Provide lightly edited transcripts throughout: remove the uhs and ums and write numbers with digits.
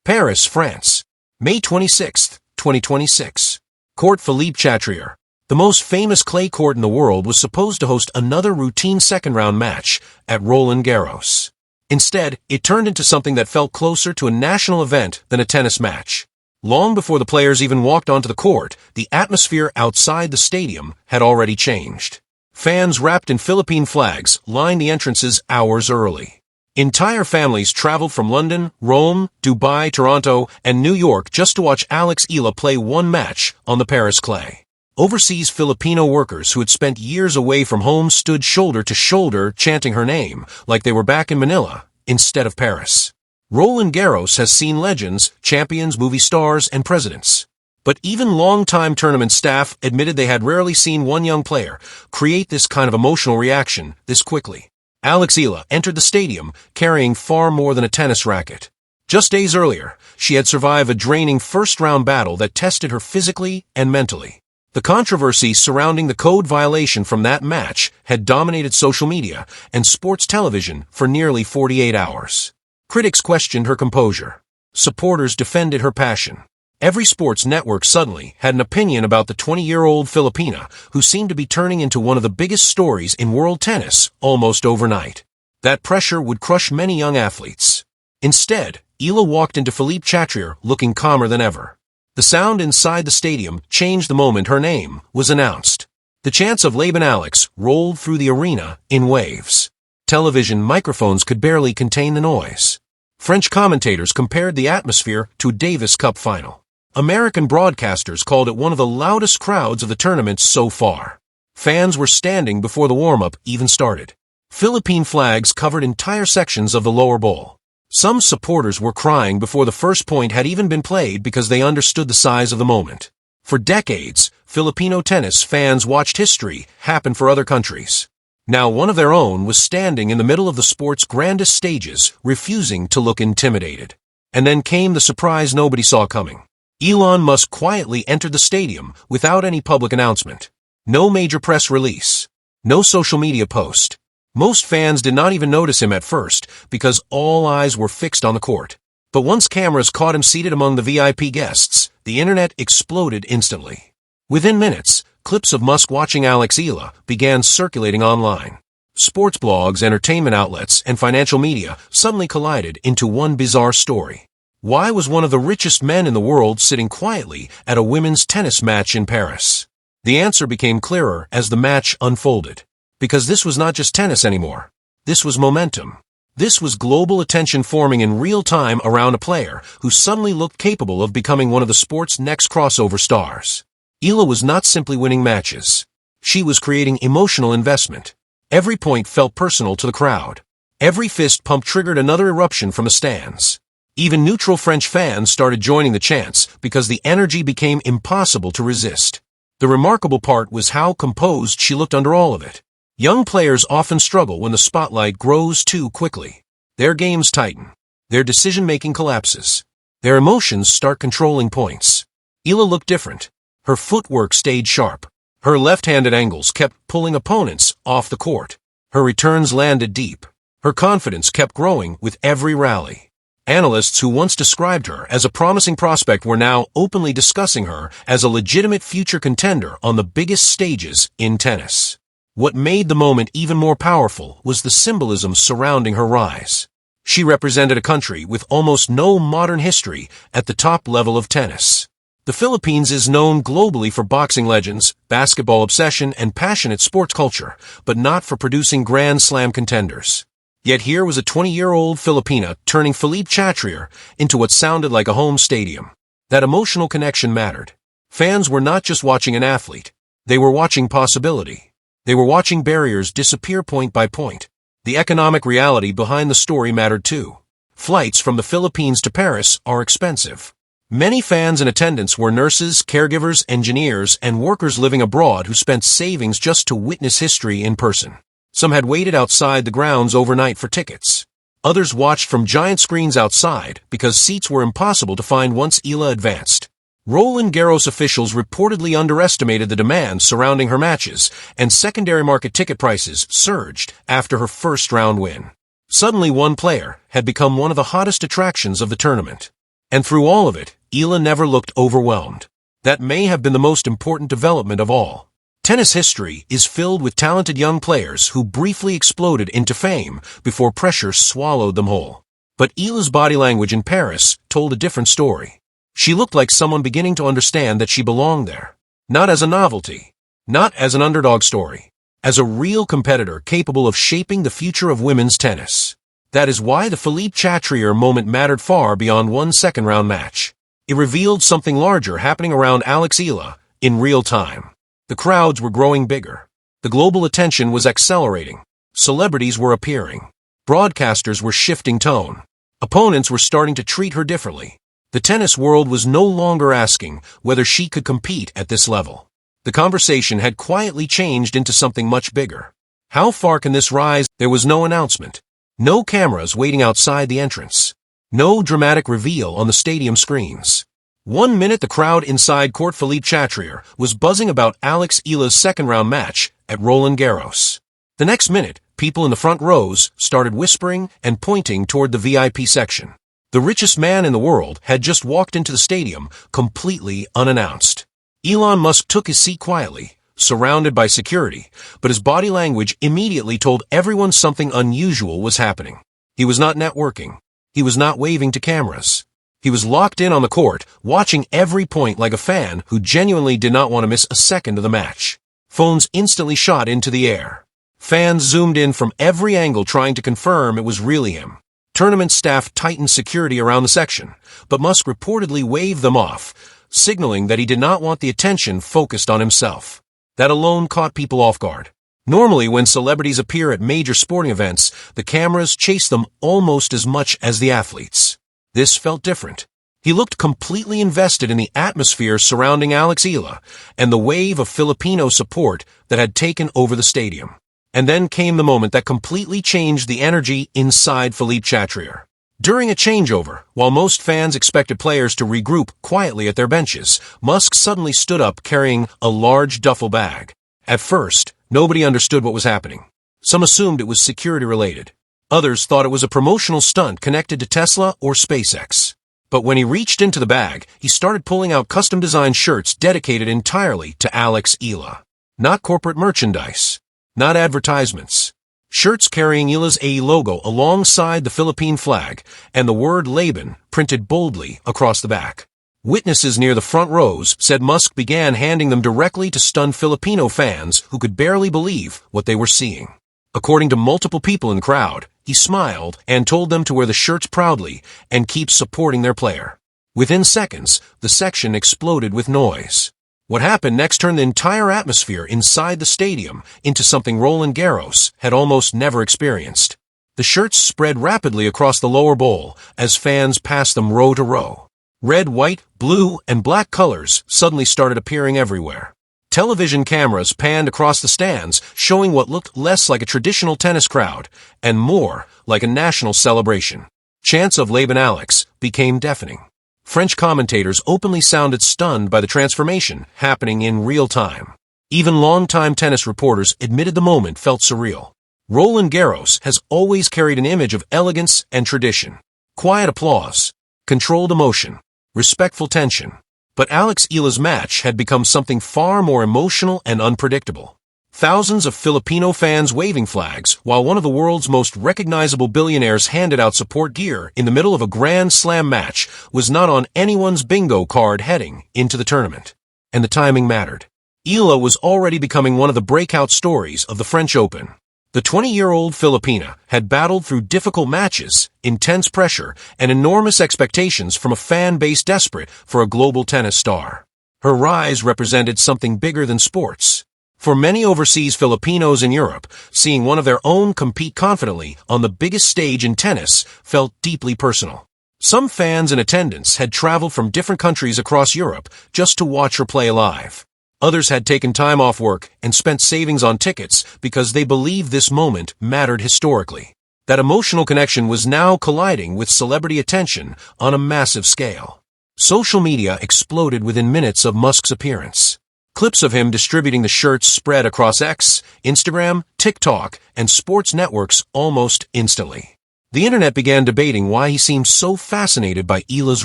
Paris, France. May 26, 2026. Court Philippe Chatrier. The most famous clay court in the world was supposed to host another routine second-round match at Roland Garros. Instead, it turned into something that felt closer to a national event than a tennis match. Long before the players even walked onto the court, the atmosphere outside the stadium had already changed. Fans wrapped in Philippine flags lined the entrances hours early. Entire families traveled from London, Rome, Dubai, Toronto, and New York just to watch Eala play one match on the Paris clay. Overseas Filipino workers who had spent years away from home stood shoulder to shoulder chanting her name, like they were back in Manila, instead of Paris. Roland Garros has seen legends, champions, movie stars, and presidents. But even long-time tournament staff admitted they had rarely seen one young player create this kind of emotional reaction this quickly. Eala entered the stadium carrying far more than a tennis racket. Just days earlier, she had survived a draining first-round battle that tested her physically and mentally. The controversy surrounding the code violation from that match had dominated social media and sports television for nearly 48 hours. Critics questioned her composure. Supporters defended her passion. Every sports network suddenly had an opinion about the 20-year-old Filipina who seemed to be turning into one of the biggest stories in world tennis almost overnight. That pressure would crush many young athletes. Instead, Eala walked into Philippe Chatrier looking calmer than ever. The sound inside the stadium changed the moment her name was announced. The chants of Laban Alex rolled through the arena in waves. Television microphones could barely contain the noise. French commentators compared the atmosphere to a Davis Cup final. American broadcasters called it one of the loudest crowds of the tournament so far. Fans were standing before the warm-up even started. Philippine flags covered entire sections of the lower bowl. Some supporters were crying before the first point had even been played because they understood the size of the moment. For decades, Filipino tennis fans watched history happen for other countries. Now one of their own was standing in the middle of the sport's grandest stages, refusing to look intimidated. And then came the surprise nobody saw coming. Elon Musk quietly entered the stadium without any public announcement. No major press release. No social media post. Most fans did not even notice him at first because all eyes were fixed on the court. But once cameras caught him seated among the VIP guests, the internet exploded instantly. Within minutes, clips of Musk watching Eala began circulating online. Sports blogs, entertainment outlets, and financial media suddenly collided into one bizarre story. Why was one of the richest men in the world sitting quietly at a women's tennis match in Paris? The answer became clearer as the match unfolded. Because this was not just tennis anymore. This was momentum. This was global attention forming in real time around a player who suddenly looked capable of becoming one of the sport's next crossover stars. Eala was not simply winning matches. She was creating emotional investment. Every point felt personal to the crowd. Every fist pump triggered another eruption from the stands. Even neutral French fans started joining the chants because the energy became impossible to resist. The remarkable part was how composed she looked under all of it. Young players often struggle when the spotlight grows too quickly. Their games tighten. Their decision-making collapses. Their emotions start controlling points. Eala looked different. Her footwork stayed sharp. Her left-handed angles kept pulling opponents off the court. Her returns landed deep. Her confidence kept growing with every rally. Analysts who once described her as a promising prospect were now openly discussing her as a legitimate future contender on the biggest stages in tennis. What made the moment even more powerful was the symbolism surrounding her rise. She represented a country with almost no modern history at the top level of tennis. The Philippines is known globally for boxing legends, basketball obsession, and passionate sports culture, but not for producing Grand Slam contenders. Yet here was a 20-year-old Filipina turning Philippe Chatrier into what sounded like a home stadium. That emotional connection mattered. Fans were not just watching an athlete. They were watching possibility. They were watching barriers disappear point by point. The economic reality behind the story mattered too. Flights from the Philippines to Paris are expensive. Many fans in attendance were nurses, caregivers, engineers, and workers living abroad who spent savings just to witness history in person. Some had waited outside the grounds overnight for tickets. Others watched from giant screens outside because seats were impossible to find once Eala advanced. Roland Garros officials reportedly underestimated the demand surrounding her matches, and secondary market ticket prices surged after her first-round win. Suddenly one player had become one of the hottest attractions of the tournament. And through all of it, Eala never looked overwhelmed. That may have been the most important development of all. Tennis history is filled with talented young players who briefly exploded into fame before pressure swallowed them whole. But Eala's body language in Paris told a different story. She looked like someone beginning to understand that she belonged there. Not as a novelty, not as an underdog story, as a real competitor capable of shaping the future of women's tennis. That is why the Philippe Chatrier moment mattered far beyond one second-round match. It revealed something larger happening around Alex Eala in real time. The crowds were growing bigger. The global attention was accelerating. Celebrities were appearing. Broadcasters were shifting tone. Opponents were starting to treat her differently. The tennis world was no longer asking whether she could compete at this level. The conversation had quietly changed into something much bigger. How far can this rise? There was no announcement. No cameras waiting outside the entrance. No dramatic reveal on the stadium screens. 1 minute the crowd inside Court Philippe Chatrier was buzzing about Alex Eala's second-round match at Roland Garros. The next minute, people in the front rows started whispering and pointing toward the VIP section. The richest man in the world had just walked into the stadium, completely unannounced. Elon Musk took his seat quietly, surrounded by security, but his body language immediately told everyone something unusual was happening. He was not networking. He was not waving to cameras. He was locked in on the court, watching every point like a fan who genuinely did not want to miss a second of the match. Phones instantly shot into the air. Fans zoomed in from every angle trying to confirm it was really him. Tournament staff tightened security around the section, but Musk reportedly waved them off, signaling that he did not want the attention focused on himself. That alone caught people off guard. Normally, when celebrities appear at major sporting events, the cameras chase them almost as much as the athletes. This felt different. He looked completely invested in the atmosphere surrounding Alex Eala and the wave of Filipino support that had taken over the stadium. And then came the moment that completely changed the energy inside Philippe Chatrier. During a changeover, while most fans expected players to regroup quietly at their benches, Musk suddenly stood up carrying a large duffel bag. At first, nobody understood what was happening. Some assumed it was security-related. Others thought it was a promotional stunt connected to Tesla or SpaceX. But when he reached into the bag, he started pulling out custom-designed shirts dedicated entirely to Alex Eala. Not corporate merchandise. Not advertisements. Shirts carrying Eala's A logo alongside the Philippine flag and the word Laban printed boldly across the back. Witnesses near the front rows said Musk began handing them directly to stunned Filipino fans who could barely believe what they were seeing. According to multiple people in the crowd, he smiled and told them to wear the shirts proudly and keep supporting their player. Within seconds, the section exploded with noise. What happened next turned the entire atmosphere inside the stadium into something Roland Garros had almost never experienced. The shirts spread rapidly across the lower bowl as fans passed them row to row. Red, white, blue, and black colors suddenly started appearing everywhere. Television cameras panned across the stands, showing what looked less like a traditional tennis crowd and more like a national celebration. Chants of Laban Alex became deafening. French commentators openly sounded stunned by the transformation happening in real time. Even longtime tennis reporters admitted the moment felt surreal. Roland Garros has always carried an image of elegance and tradition. Quiet applause, controlled emotion, respectful tension. But Alex Eala's match had become something far more emotional and unpredictable. Thousands of Filipino fans waving flags, while one of the world's most recognizable billionaires handed out support gear in the middle of a Grand Slam match, was not on anyone's bingo card heading into the tournament. And the timing mattered. Eala was already becoming one of the breakout stories of the French Open. The 20-year-old Filipina had battled through difficult matches, intense pressure, and enormous expectations from a fan base desperate for a global tennis star. Her rise represented something bigger than sports. For many overseas Filipinos in Europe, seeing one of their own compete confidently on the biggest stage in tennis felt deeply personal. Some fans in attendance had traveled from different countries across Europe just to watch her play live. Others had taken time off work and spent savings on tickets because they believed this moment mattered historically. That emotional connection was now colliding with celebrity attention on a massive scale. Social media exploded within minutes of Musk's appearance. Clips of him distributing the shirts spread across X, Instagram, TikTok, and sports networks almost instantly. The internet began debating why he seemed so fascinated by Eala's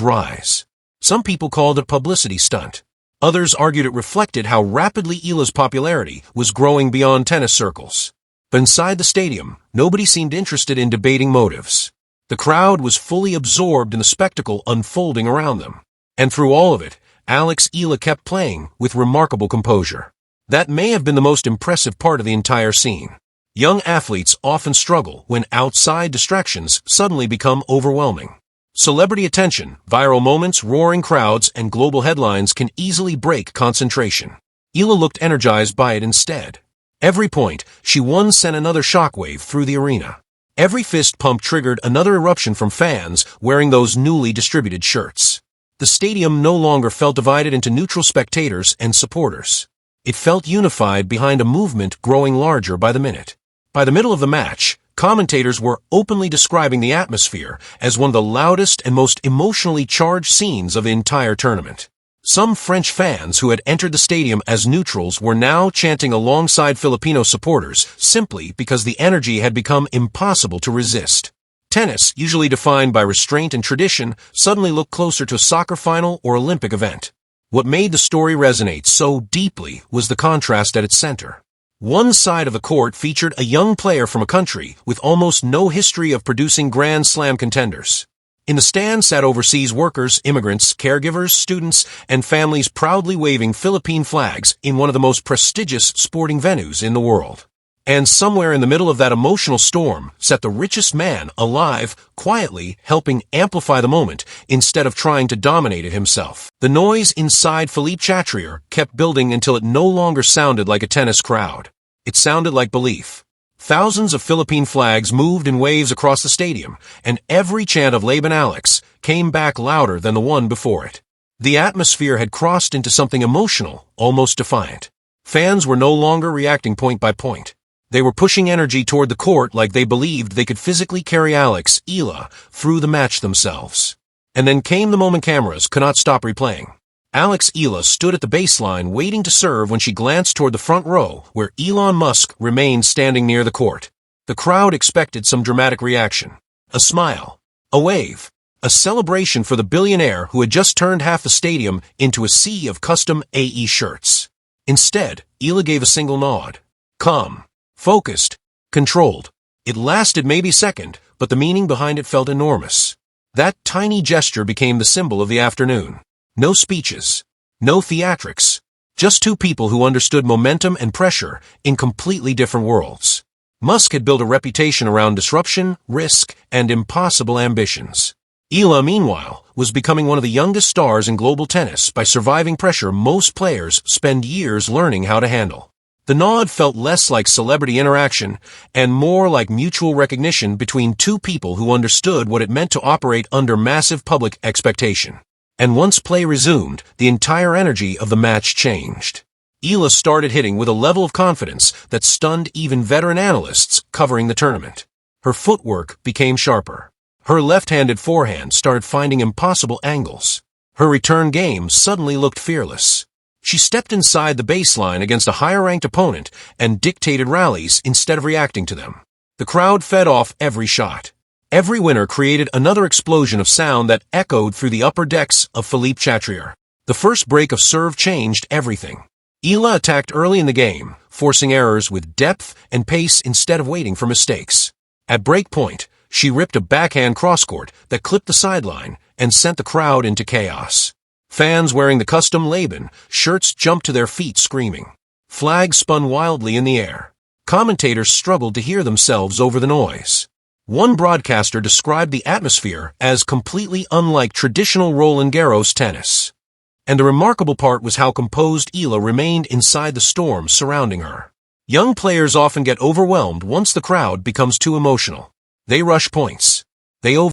rise. Some people called it a publicity stunt. Others argued it reflected how rapidly Eala's popularity was growing beyond tennis circles. But inside the stadium, nobody seemed interested in debating motives. The crowd was fully absorbed in the spectacle unfolding around them. And through all of it, Eala kept playing with remarkable composure. That may have been the most impressive part of the entire scene. Young athletes often struggle when outside distractions suddenly become overwhelming. Celebrity attention, viral moments, roaring crowds, and global headlines can easily break concentration. Eala looked energized by it instead. Every point she won sent another shockwave through the arena. Every fist pump triggered another eruption from fans wearing those newly distributed shirts. The stadium no longer felt divided into neutral spectators and supporters. It felt unified behind a movement growing larger by the minute. By the middle of the match, commentators were openly describing the atmosphere as one of the loudest and most emotionally charged scenes of the entire tournament. Some French fans who had entered the stadium as neutrals were now chanting alongside Filipino supporters simply because the energy had become impossible to resist. Tennis, usually defined by restraint and tradition, suddenly looked closer to a soccer final or Olympic event. What made the story resonate so deeply was the contrast at its center. One side of the court featured a young player from a country with almost no history of producing Grand Slam contenders. In the stands sat overseas workers, immigrants, caregivers, students, and families proudly waving Philippine flags in one of the most prestigious sporting venues in the world. And somewhere in the middle of that emotional storm sat the richest man alive, quietly helping amplify the moment instead of trying to dominate it himself. The noise inside Philippe Chatrier kept building until it no longer sounded like a tennis crowd. It sounded like belief. Thousands of Philippine flags moved in waves across the stadium, and every chant of Laban Alex came back louder than the one before it. The atmosphere had crossed into something emotional, almost defiant. Fans were no longer reacting point by point. They were pushing energy toward the court like they believed they could physically carry Eala through the match themselves. And then came the moment cameras could not stop replaying. Eala stood at the baseline waiting to serve when she glanced toward the front row where Elon Musk remained standing near the court. The crowd expected some dramatic reaction. A smile. A wave. A celebration for the billionaire who had just turned half the stadium into a sea of custom AE shirts. Instead, Eala gave a single nod. Calm. Focused. Controlled. It lasted maybe a second, but the meaning behind it felt enormous. That tiny gesture became the symbol of the afternoon. No speeches. No theatrics. Just two people who understood momentum and pressure in completely different worlds. Musk had built a reputation around disruption, risk, and impossible ambitions. Eala, meanwhile, was becoming one of the youngest stars in global tennis by surviving pressure most players spend years learning how to handle. The nod felt less like celebrity interaction and more like mutual recognition between two people who understood what it meant to operate under massive public expectation. And once play resumed, the entire energy of the match changed. Eala started hitting with a level of confidence that stunned even veteran analysts covering the tournament. Her footwork became sharper. Her left-handed forehand started finding impossible angles. Her return game suddenly looked fearless. She stepped inside the baseline against a higher-ranked opponent and dictated rallies instead of reacting to them. The crowd fed off every shot. Every winner created another explosion of sound that echoed through the upper decks of Philippe Chatrier. The first break of serve changed everything. Eala attacked early in the game, forcing errors with depth and pace instead of waiting for mistakes. At break point, she ripped a backhand crosscourt that clipped the sideline and sent the crowd into chaos. Fans wearing the custom Laban shirts jumped to their feet screaming. Flags spun wildly in the air. Commentators struggled to hear themselves over the noise. One broadcaster described the atmosphere as completely unlike traditional Roland Garros tennis. And the remarkable part was how composed Eala remained inside the storm surrounding her. Young players often get overwhelmed once the crowd becomes too emotional. They rush points. They